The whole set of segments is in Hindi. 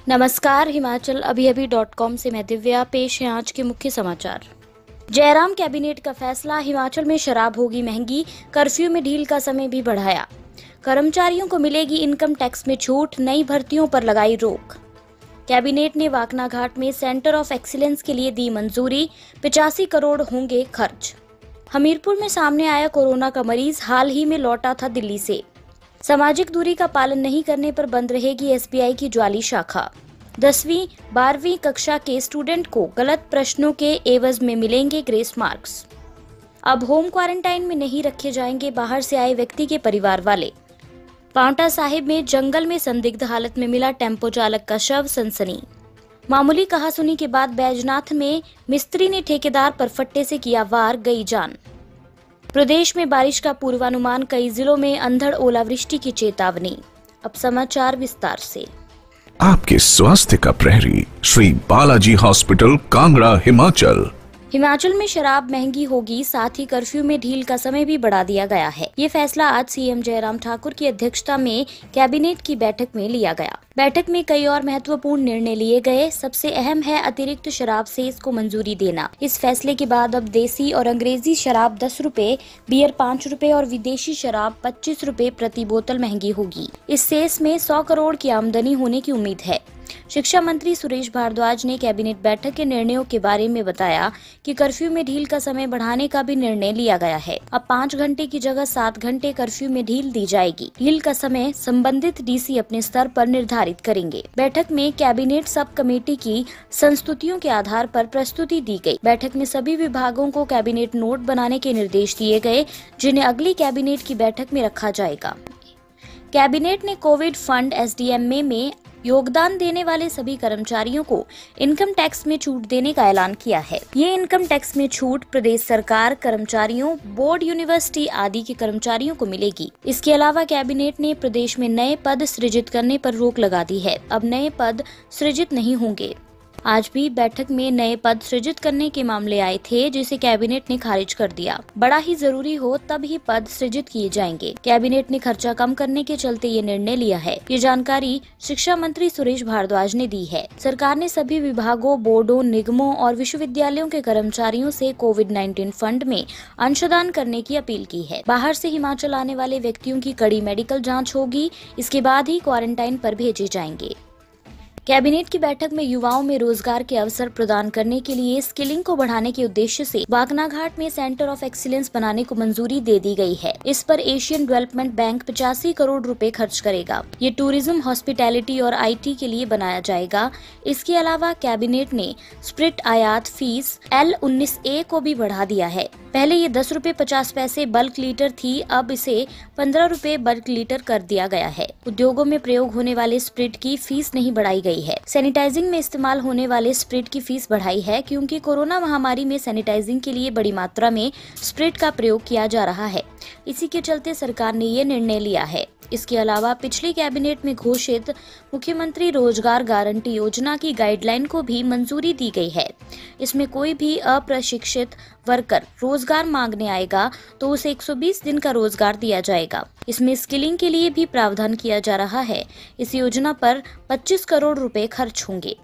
नमस्कार, हिमाचल अभी से मैं दिव्या। पेश है आज के मुख्य समाचार। जयराम कैबिनेट का फैसला, हिमाचल में शराब होगी महंगी, कर्फ्यू में ढील का समय भी बढ़ाया। कर्मचारियों को मिलेगी इनकम टैक्स में छूट, नई भर्तियों पर लगाई रोक। कैबिनेट ने वाकनाघाट में सेंटर ऑफ एक्सीलेंस के लिए दी मंजूरी, 85 करोड़ होंगे खर्च। हमीरपुर में सामने आया कोरोना का मरीज, हाल ही में लौटा था दिल्ली से। सामाजिक दूरी का पालन नहीं करने पर बंद रहेगी एसबीआई की ज्वाली शाखा। 10वीं 12वीं कक्षा के स्टूडेंट को गलत प्रश्नों के एवज में मिलेंगे ग्रेस मार्क्स। अब होम क्वारंटाइन में नहीं रखे जाएंगे बाहर से आए व्यक्ति के परिवार वाले। पांवटा साहिब में जंगल में संदिग्ध हालत में मिला टेम्पो चालक का शव, सनसनी। मामूली कहासुनी के बाद बैजनाथ में मिस्त्री ने ठेकेदार पर फट्टे से किया वार, गई जान। प्रदेश में बारिश का पूर्वानुमान, कई जिलों में अंधड़ ओलावृष्टि की चेतावनी। अब समाचार विस्तार से। आपके स्वास्थ्य का प्रहरी, श्री बालाजी हॉस्पिटल, कांगड़ा, हिमाचल। हिमाचल में शराब महंगी होगी, साथ ही कर्फ्यू में ढील का समय भी बढ़ा दिया गया है। ये फैसला आज सीएम जयराम ठाकुर की अध्यक्षता में कैबिनेट की बैठक में लिया गया। बैठक में कई और महत्वपूर्ण निर्णय लिए गए। सबसे अहम है अतिरिक्त शराब सेस को मंजूरी देना। इस फैसले के बाद अब देसी और अंग्रेजी शराब 10 रुपए, बियर 5 रुपए और विदेशी शराब 25 रुपए प्रति बोतल महंगी होगी। इस सेस में 100 करोड़ की आमदनी होने की उम्मीद है। शिक्षा मंत्री सुरेश भारद्वाज ने कैबिनेट बैठक के निर्णयों के बारे में बताया कि कर्फ्यू में ढील का समय बढ़ाने का भी निर्णय लिया गया है। अब 5 घंटे की जगह 7 घंटे कर्फ्यू में ढील दी जाएगी। ढील का समय संबंधित डीसी अपने स्तर पर निर्धारित करेंगे। बैठक में कैबिनेट सब कमेटी की संस्तुतियों के आधार पर प्रस्तुति दी गई। बैठक में सभी विभागों को कैबिनेट नोट बनाने के निर्देश दिए गए, जिन्हें अगली कैबिनेट की बैठक में रखा जाएगा। कैबिनेट ने कोविड फंड एसडीएमए में योगदान देने वाले सभी कर्मचारियों को इनकम टैक्स में छूट देने का ऐलान किया है। ये इनकम टैक्स में छूट प्रदेश सरकार, कर्मचारियों, बोर्ड, यूनिवर्सिटी आदि के कर्मचारियों को मिलेगी। इसके अलावा कैबिनेट ने प्रदेश में नए पद सृजित करने पर रोक लगा दी है। अब नए पद सृजित नहीं होंगे। आज भी बैठक में नए पद सृजित करने के मामले आए थे, जिसे कैबिनेट ने खारिज कर दिया। बड़ा ही जरूरी हो तब ही पद सृजित किए जाएंगे। कैबिनेट ने खर्चा कम करने के चलते ये निर्णय लिया है। ये जानकारी शिक्षा मंत्री सुरेश भारद्वाज ने दी है। सरकार ने सभी विभागों, बोर्डों, निगमों और विश्वविद्यालयों के कर्मचारियों से कोविड-19 फंड में अंशदान करने की अपील की है। बाहर से हिमाचल आने वाले व्यक्तियों की कड़ी मेडिकल जाँच होगी। इसके बाद ही क्वारंटाइन पर भेजे जाएंगे। कैबिनेट की बैठक में युवाओं में रोजगार के अवसर प्रदान करने के लिए स्किलिंग को बढ़ाने के उद्देश्य से वाकनाघाट में सेंटर ऑफ एक्सीलेंस बनाने को मंजूरी दे दी गई है। इस पर एशियन डेवलपमेंट बैंक 85 करोड़ रुपए खर्च करेगा। ये टूरिज्म, हॉस्पिटैलिटी और आईटी के लिए बनाया जाएगा। इसके अलावा कैबिनेट ने स्प्रिट आयात फीस L19A को भी बढ़ा दिया है। पहले ये 10 रुपए 50 पैसे बल्क लीटर थी, अब इसे 15 रुपए बल्क लीटर कर दिया गया है। उद्योगों में प्रयोग होने वाले स्प्रिट की फीस नहीं बढ़ाई गई है। सैनिटाइजिंग में इस्तेमाल होने वाले स्प्रिट की फीस बढ़ाई है, क्योंकि कोरोना महामारी में सैनिटाइजिंग के लिए बड़ी मात्रा में स्प्रिट का प्रयोग किया जा रहा है। इसी के चलते सरकार ने ये निर्णय लिया है। इसके अलावा पिछली कैबिनेट में घोषित मुख्यमंत्री रोजगार गारंटी योजना की गाइडलाइन को भी मंजूरी दी गई है। इसमें कोई भी अप्रशिक्षित वर्कर रोजगार मांगने आएगा तो उसे 120 दिन का रोजगार दिया जाएगा। इसमें स्किलिंग के लिए भी प्रावधान किया जा रहा है। इस योजना पर 25 करोड़ रुपए खर्च होंगे।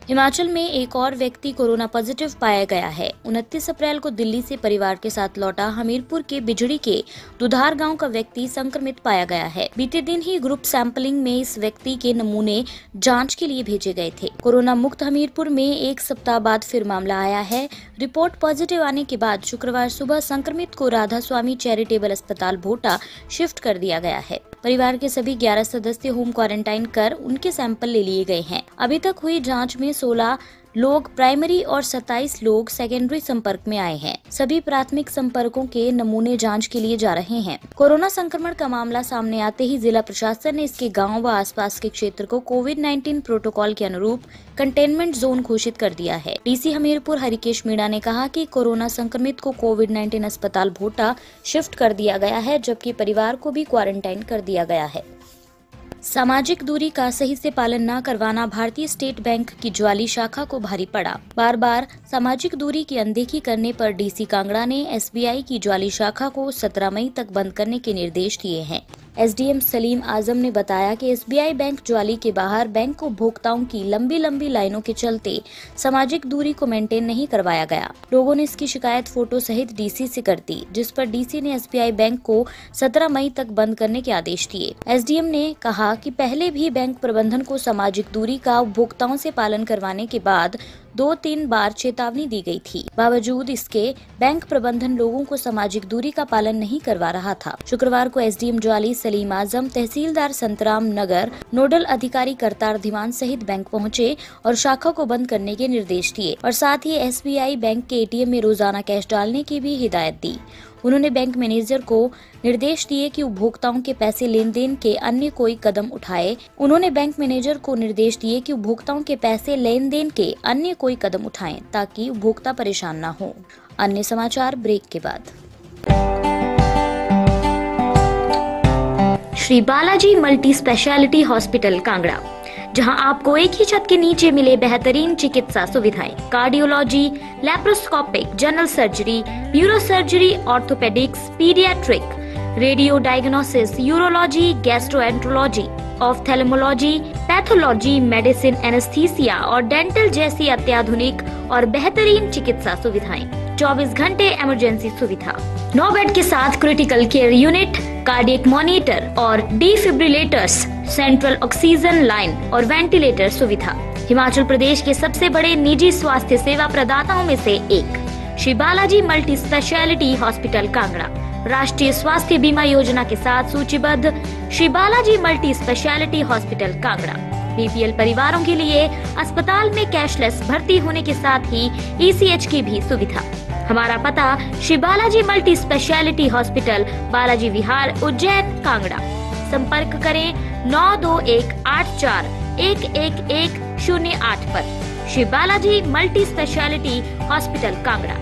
हिमाचल में एक और व्यक्ति कोरोना पॉजिटिव पाया गया है। 29 अप्रैल को दिल्ली से परिवार के साथ लौटा हमीरपुर के बिजड़ी के दुधार गांव का व्यक्ति संक्रमित पाया गया है। बीते दिन ही ग्रुप सैंपलिंग में इस व्यक्ति के नमूने जांच के लिए भेजे गए थे। कोरोना मुक्त हमीरपुर में एक सप्ताह बाद फिर मामला आया है। रिपोर्ट पॉजिटिव आने के बाद शुक्रवार सुबह संक्रमित को राधा स्वामी चैरिटेबल अस्पताल भोटा शिफ्ट कर दिया गया है। परिवार के सभी 11 सदस्य होम क्वारंटाइन कर उनके सैंपल ले लिए गए हैं। अभी तक हुई जांच में 16 लोग प्राइमरी और 27 लोग सेकेंडरी संपर्क में आए हैं। सभी प्राथमिक संपर्कों के नमूने जांच के लिए जा रहे हैं। कोरोना संक्रमण का मामला सामने आते ही जिला प्रशासन ने इसके गांव व आसपास के क्षेत्र को कोविड-19 प्रोटोकॉल के अनुरूप कंटेनमेंट जोन घोषित कर दिया है। डीसी हमीरपुर हरिकेश मीणा ने कहा कि कोरोना संक्रमित को कोविड-19 अस्पताल भोटा शिफ्ट कर दिया गया है, जबकि परिवार को भी क्वारंटाइन कर दिया गया है। सामाजिक दूरी का सही से पालन न करवाना भारतीय स्टेट बैंक की ज्वाली शाखा को भारी पड़ा। बार बार सामाजिक दूरी की अनदेखी करने पर डीसी कांगड़ा ने एसबीआई की ज्वाली शाखा को 17 मई तक बंद करने के निर्देश दिए हैं। एसडीएम सलीम आजम ने बताया कि एसबीआई बैंक ज्वाली के बाहर बैंक को उपभोक्ताओं की लंबी लाइनों के चलते सामाजिक दूरी को मेंटेन नहीं करवाया गया। लोगों ने इसकी शिकायत फोटो सहित डीसी से कर दी, जिस पर डीसी ने एसबीआई बैंक को 17 मई तक बंद करने के आदेश दिए। एसडीएम ने कहा कि पहले भी बैंक प्रबंधन को सामाजिक दूरी का उपभोक्ताओं से पालन करवाने के बाद 2-3 बार चेतावनी दी गई थी। बावजूद इसके बैंक प्रबंधन लोगों को सामाजिक दूरी का पालन नहीं करवा रहा था। शुक्रवार को एसडीएम ज्वाली सलीम आजम, तहसीलदार संतराम नगर, नोडल अधिकारी करतार धीमान सहित बैंक पहुंचे और शाखा को बंद करने के निर्देश दिए और साथ ही एसबीआई बैंक के एटीएम में रोजाना कैश डालने की भी हिदायत दी। उन्होंने बैंक मैनेजर को निर्देश दिए कि उपभोक्ताओं के पैसे लेन देन के अन्य कोई कदम उठाए। ताकि उपभोक्ता परेशान न हो। अन्य समाचार ब्रेक के बाद। Shri Balaji multi speciality hospital Kangra, जहां आपको एक ही छत के नीचे मिले बेहतरीन चिकित्सा सुविधाएं, cardiology, laparoscopic, general surgery, neuro surgery, orthopaedics, paediatric, radio diagnosis, urology, gastroenterology, ophthalmology, pathology, medicine, anaesthesia और डेंटल जैसी अत्याधुनिक और बेहतरीन चिकित्सा सुविधाएं, 24 घंटे इमरजेंसी सुविधा, 9 बेड के साथ critical care unit, cardiac monitor और डिफिब्रिलेटर्स, सेंट्रल ऑक्सीजन लाइन और वेंटिलेटर सुविधा। हिमाचल प्रदेश के सबसे बड़े निजी स्वास्थ्य सेवा प्रदाताओं में से एक Shri Balaji multi speciality hospital Kangra राष्ट्रीय स्वास्थ्य बीमा योजना के साथ सूचीबद्ध Shri Balaji multi speciality hospital Kangra BPL परिवारों के लिए अस्पताल में कैशलेस भर्ती होने के साथ ही ईसीएच की भी सुविधा। हमारा पता Shri Balaji multi speciality hospital, Balaji Vihar, Ujjain, Kangra. संपर्क करें 9218411108 पर। Shri Balaji multi speciality hospital Kangra.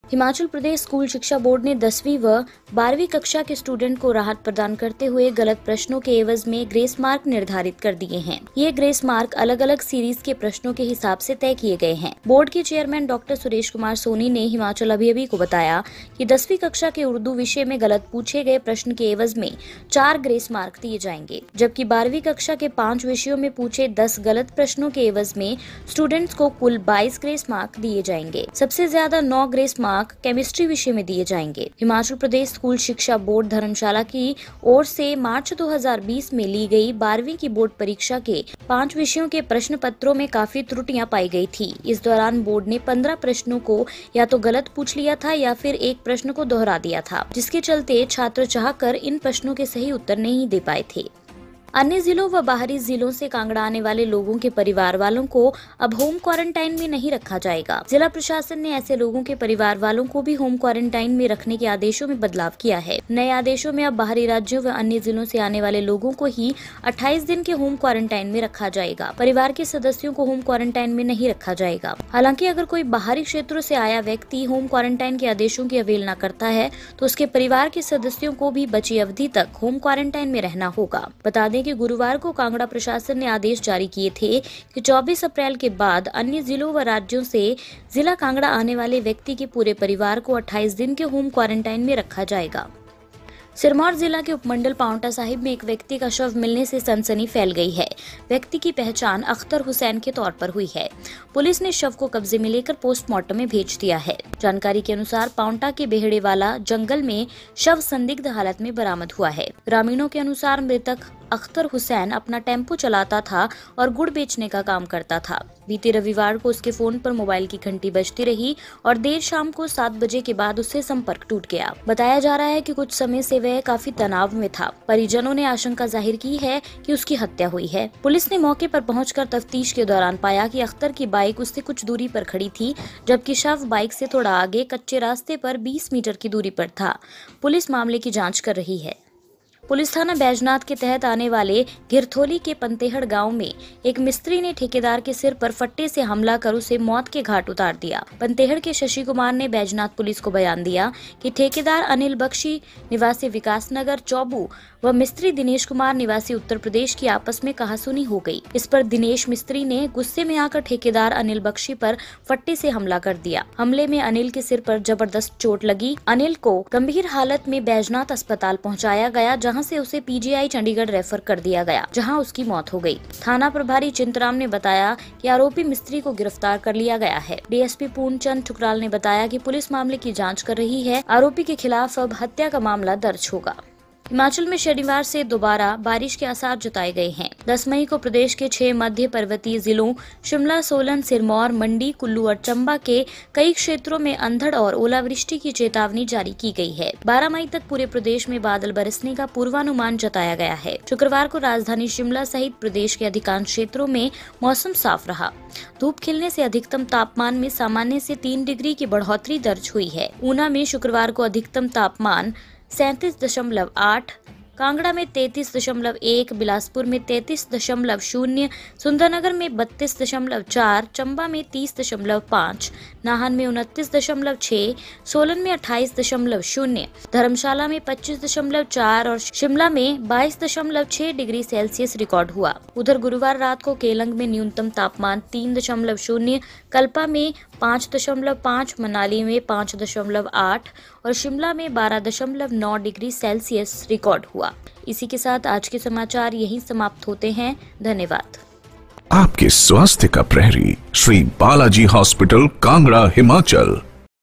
Himachal Pradesh school शिक्षा बोर्ड ने 10वीं व 12वीं कक्षा के स्टूडेंट को राहत प्रदान करते हुए गलत प्रश्नों के एवज में ग्रेस मार्क निर्धारित कर दिए हैं। ये ग्रेस मार्क अलग अलग सीरीज के प्रश्नों के हिसाब से तय किए गए हैं। बोर्ड के चेयरमैन डॉक्टर सुरेश कुमार सोनी ने हिमाचल अभी को बताया कि 10वीं कक्षा के उर्दू विषय में गलत पूछे गए प्रश्न के एवज में 4 ग्रेस मार्क दिए जाएंगे, जबकि 12वीं कक्षा के 5 विषयों में पूछे 10 गलत प्रश्नों के एवज में स्टूडेंट्स को कुल 22 ग्रेस मार्क दिए जाएंगे। सबसे ज्यादा 9 ग्रेस मार्क केमिस्ट्री विषय में दिए जाएंगे। हिमाचल प्रदेश स्कूल शिक्षा बोर्ड धर्मशाला की ओर से मार्च 2020 में ली गई 12वीं की बोर्ड परीक्षा के 5 विषयों के प्रश्न पत्रों में काफी त्रुटियां पाई गई थी। इस दौरान बोर्ड ने 15 प्रश्नों को या तो गलत पूछ लिया था या फिर एक प्रश्न को दोहरा दिया था, जिसके चलते छात्र चाहकर इन प्रश्नों के सही उत्तर नहीं दे पाए थे। अन्य जिलों व बाहरी जिलों से कांगड़ा आने वाले लोगों के परिवार वालों को अब होम क्वारंटाइन में नहीं रखा जाएगा। जिला प्रशासन ने ऐसे लोगों के परिवार वालों को भी होम क्वारंटाइन में रखने के आदेशों में बदलाव किया है। नए आदेशों में अब बाहरी राज्यों व अन्य जिलों से आने वाले लोगों को ही 28 दिन के होम क्वारंटाइन में रखा जाएगा। परिवार के सदस्यों को होम क्वारंटाइन में नहीं रखा जाएगा। हालांकि अगर कोई बाहरी क्षेत्रों से आया व्यक्ति होम क्वारंटाइन के आदेशों की अवहेलना करता है तो उसके परिवार के सदस्यों को भी बची अवधि तक होम क्वारंटाइन में रहना होगा। बता दें कि गुरुवार को कांगड़ा प्रशासन ने आदेश जारी किए थे कि 24 अप्रैल के बाद अन्य जिलों व राज्यों से जिला कांगड़ा आने वाले व्यक्ति के पूरे परिवार को 28 दिन के होम क्वारंटाइन में रखा जाएगा। सिरमौर जिला के उपमंडल पांवटा साहिब में एक व्यक्ति का शव मिलने से सनसनी फैल गई है। व्यक्ति की पहचान अख्तर हुसैन के तौर पर हुई है। पुलिस ने शव को कब्जे में लेकर पोस्टमार्टम में भेज दिया है। जानकारी के अनुसार पांवटा के बेहड़े वाला जंगल में शव संदिग्ध हालत में बरामद हुआ है। ग्रामीणों के अनुसार मृतक अख्तर हुसैन अपना टेम्पो चलाता था और गुड़ बेचने का काम करता था। बीते रविवार को उसके फोन पर मोबाइल की घंटी बजती रही और देर शाम को 7 बजे के बाद उससे संपर्क टूट गया। बताया जा रहा है कि कुछ समय से वह काफी तनाव में था। परिजनों ने आशंका जाहिर की है कि उसकी हत्या हुई है। पुलिस ने मौके पर पहुंचकर तफ्तीश के दौरान पाया कि अख्तर की बाइक उससे कुछ दूरी पर खड़ी थी, जबकि शव बाइक से थोड़ा आगे कच्चे रास्ते पर 20 मीटर की दूरी पर था। पुलिस मामले की जाँच कर रही है। पुलिस थाना बैजनाथ के तहत आने वाले घिरथोली के पंतेहड़ गांव में एक मिस्त्री ने ठेकेदार के सिर पर फट्टे से हमला कर उसे मौत के घाट उतार दिया। पंतेहड़ के शशि कुमार ने बैजनाथ पुलिस को बयान दिया कि ठेकेदार अनिल बख्शी निवासी विकासनगर चौबू व मिस्त्री दिनेश कुमार निवासी उत्तर प्रदेश की आपस में कहासुनी हो गई। इस पर दिनेश मिस्त्री ने गुस्से में आकर ठेकेदार अनिल बख्शी पर फट्टे से हमला कर दिया। हमले में अनिल के सिर पर जबरदस्त चोट लगी। अनिल को गंभीर हालत में बैजनाथ अस्पताल पहुंचाया गया, जहां से उसे पीजीआई चंडीगढ़ रेफर कर दिया गया, जहां उसकी मौत हो गई। थाना प्रभारी चिंतराम ने बताया कि आरोपी मिस्त्री को गिरफ्तार कर लिया गया है। डीएसपी पूर्णचंद ठुकराल ने बताया कि पुलिस मामले की जांच कर रही है। आरोपी के खिलाफ अब हत्या का मामला दर्ज होगा। हिमाचल में शनिवार से दोबारा बारिश के आसार जताए गए हैं। 10 मई को प्रदेश के 6 मध्य पर्वतीय जिलों शिमला, सोलन, सिरमौर, मंडी, कुल्लू और चंबा के कई क्षेत्रों में अंधड़ और ओलावृष्टि की चेतावनी जारी की गई है। 12 मई तक पूरे प्रदेश में बादल बरसने का पूर्वानुमान जताया गया है। शुक्रवार को राजधानी शिमला सहित प्रदेश के अधिकांश क्षेत्रों में मौसम साफ रहा। धूप खिलने से अधिकतम तापमान में सामान्य से 3 डिग्री की बढ़ोतरी दर्ज हुई है। ऊना में शुक्रवार को अधिकतम तापमान 37.8, कांगड़ा में 33.1, बिलासपुर में 33.0, सुंदरनगर में 32.4, चंबा में 30.5, नाहन में 29.6, सोलन में 28.0, धर्मशाला में 25.4 और शिमला में 22.6 डिग्री सेल्सियस रिकॉर्ड हुआ। उधर गुरुवार रात को केलंग में न्यूनतम तापमान 3.0, कल्पा में 5.5, मनाली में 5.8 और शिमला में 12.9 डिग्री सेल्सियस रिकॉर्ड हुआ। इसी के साथ आज के समाचार यहीं समाप्त होते हैं। धन्यवाद। आपके स्वास्थ्य का प्रहरी श्री बालाजी हॉस्पिटल, कांगड़ा, हिमाचल।